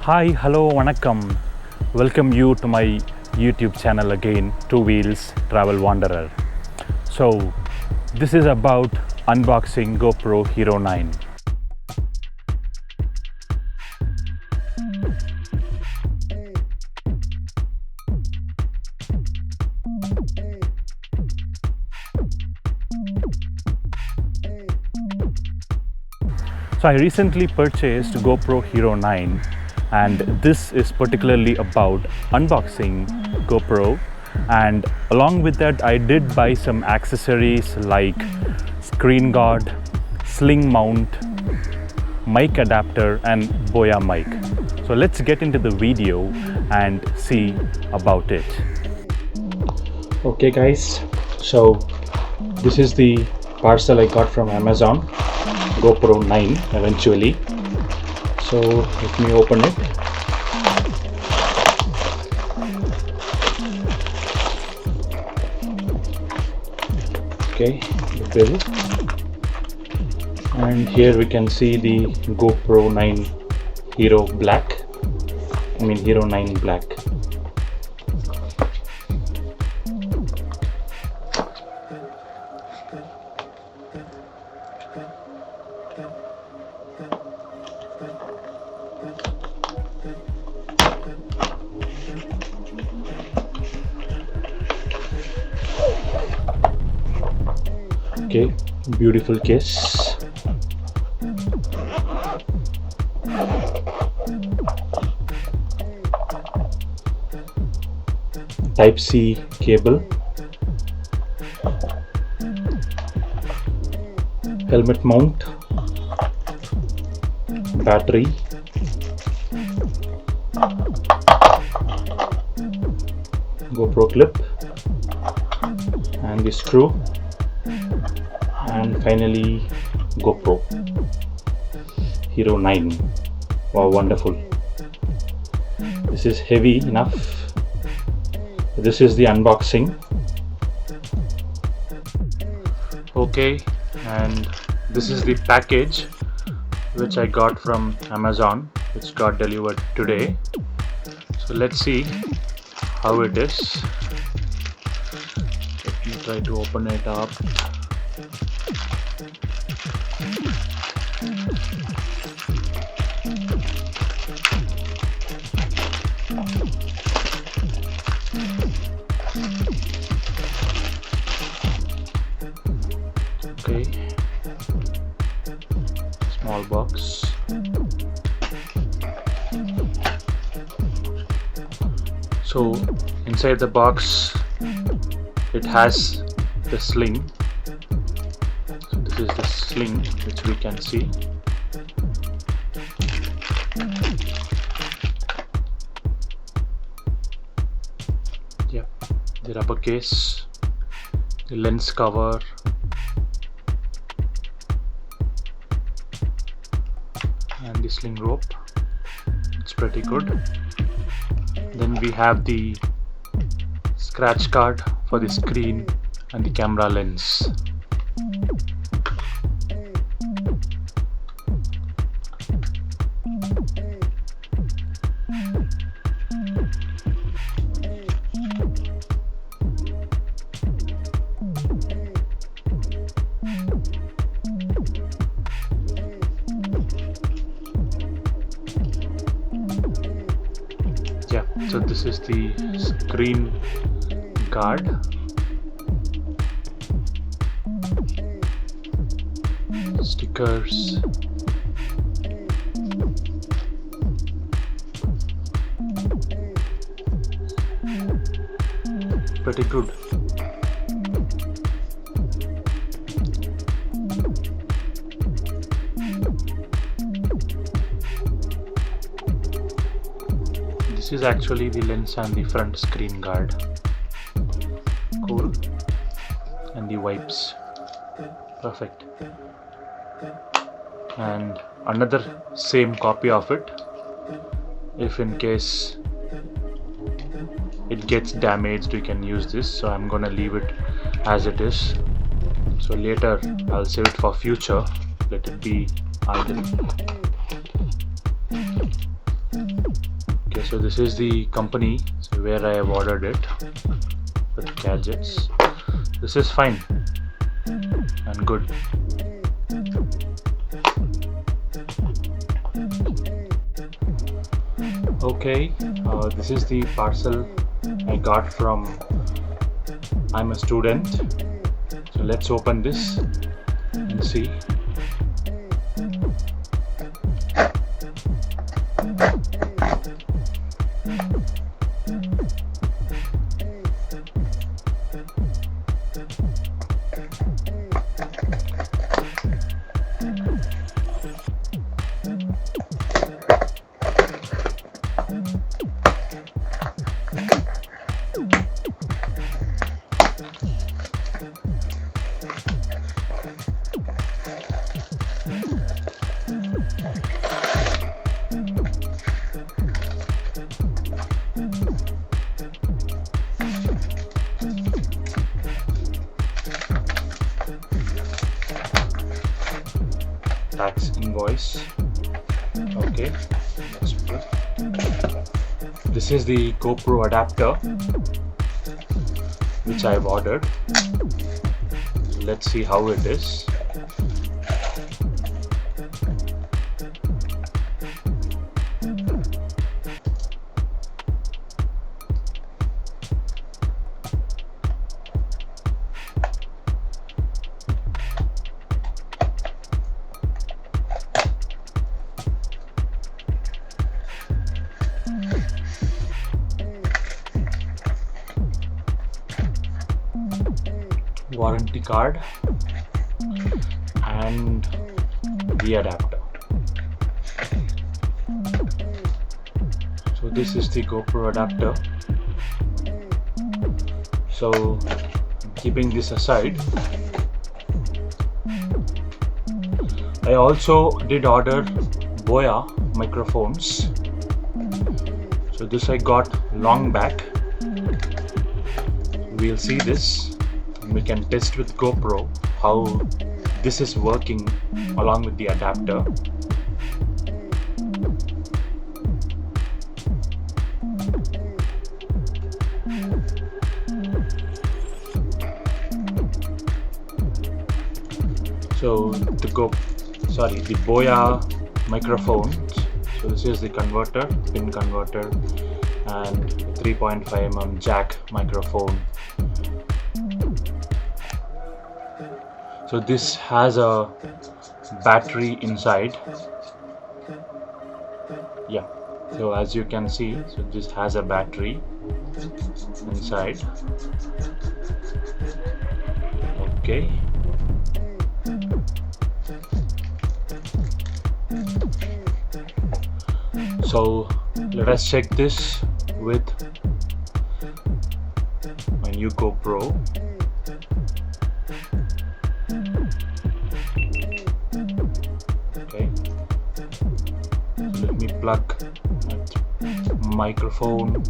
Hi, hello, vanakkam. Welcome you to my YouTube channel again, Two Wheels Travel Wanderer. So, this is about unboxing GoPro Hero 9. So I recently purchased GoPro Hero 9 and this is particularly about unboxing GoPro, and along with that I did buy some accessories like screen guard, sling mount, mic adapter and Boya mic. So let's get into the video and see about it. Okay guys, so this is the parcel I got from Amazon, GoPro 9 eventually. So let me open it. Okay, the bill. And here we can see the GoPro 9 Hero Hero 9 Black. Okay, beautiful case. Type-C cable, helmet mount, battery, GoPro clip and the screw, and finally GoPro Hero 9. Wow, wonderful. This is heavy enough. This is the unboxing. Okay, and this is the package which I got from Amazon, which got delivered today. So let's see how it is. Let me try to open it up. Okay, small box. So inside the box it has the sling. So this is the sling which we can see. Yeah, the rubber case, the lens cover, and the sling rope. It's pretty good. Then we have the scratch card for the screen and the camera lens. Yeah, so this is the screen guard. Stickers. Pretty good. This is actually the lens and the front screen guard. Cool. And the wipes. Perfect. And another same copy of it, if in case it gets damaged we can use this. So I'm gonna leave it as it is. So later I'll save it for future. Let it be idle. so this is the company where I have ordered it with gadgets. This is fine and good. Okay, this is the parcel I got from I'm a Student. So let's open this and see. Tax invoice. Okay, that's good. This is the GoPro adapter which I've ordered. Let's see how it is. Warranty card and the adapter. So this is the GoPro adapter. So keeping this aside, I also did order Boya microphones. So this I got long back. We'll see this. We can test with GoPro how this is working along with the adapter. So the Boya microphone. So this is the converter, pin converter, and 3.5mm jack microphone. So this has a battery inside. Yeah, so as you can see, so this has a battery inside. Okay. So let us check this with my new GoPro. Okay, so let me plug my microphone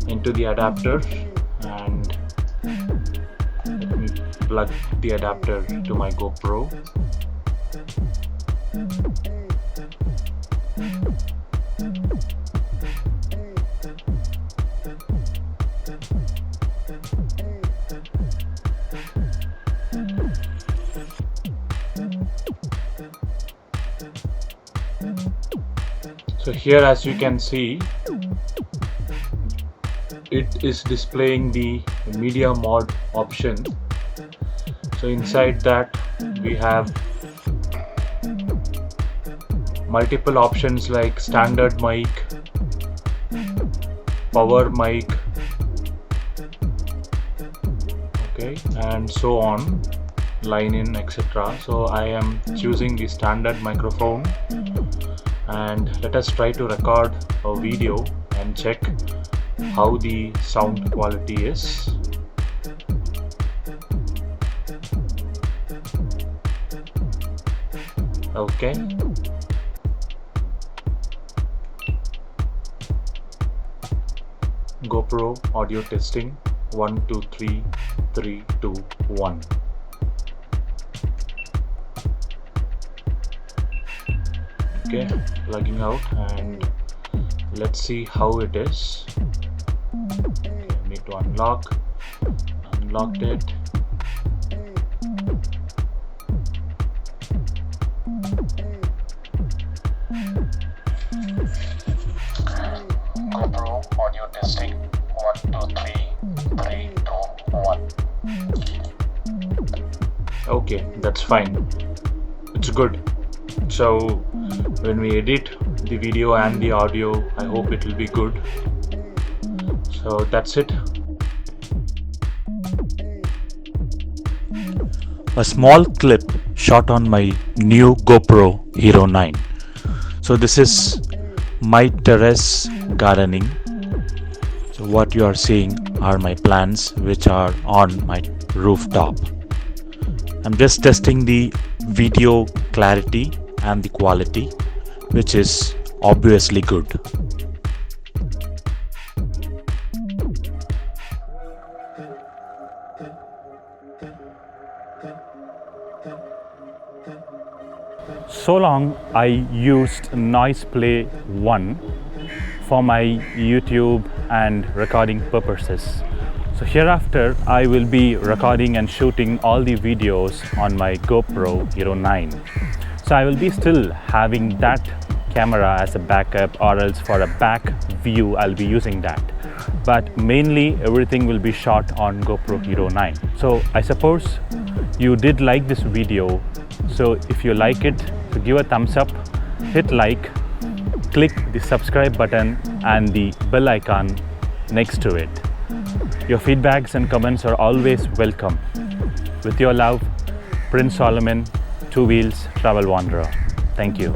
into the adapter and let me plug the adapter to my GoPro. So here, as you can see, it is displaying the media mod option. So inside that we have multiple options like standard mic, power mic, okay, and so on, line in, etc. So I am choosing the standard microphone, and let us try to record a video and check how the sound quality is. Okay. GoPro audio testing. 1 2 3 3 2 1. Okay, plugging out, and let's see how it is. Okay, need to unlocked it. GoPro audio testing. 1, 2, 3, 3, 2, 1. Okay, that's fine. It's good. So when we edit the video and the audio, I hope it will be good. So that's it. A small clip shot on my new GoPro Hero 9. So this is my terrace gardening. So what you are seeing are my plants which are on my rooftop. I'm just testing the video clarity and the quality, which is obviously good. So long I used Noise Play 1 for my YouTube and recording purposes. So hereafter I will be recording and shooting all the videos on my GoPro Hero 9. So I will be still having that camera as a backup, or else for a back view I'll be using that. But mainly everything will be shot on GoPro Hero 9. So I suppose you did like this video. So if you like it, so give a thumbs up, hit like, click the subscribe button and the bell icon next to it. Your feedbacks and comments are always welcome. With your love, Prince Solomon, Two Wheels Travel Wanderer. Thank you.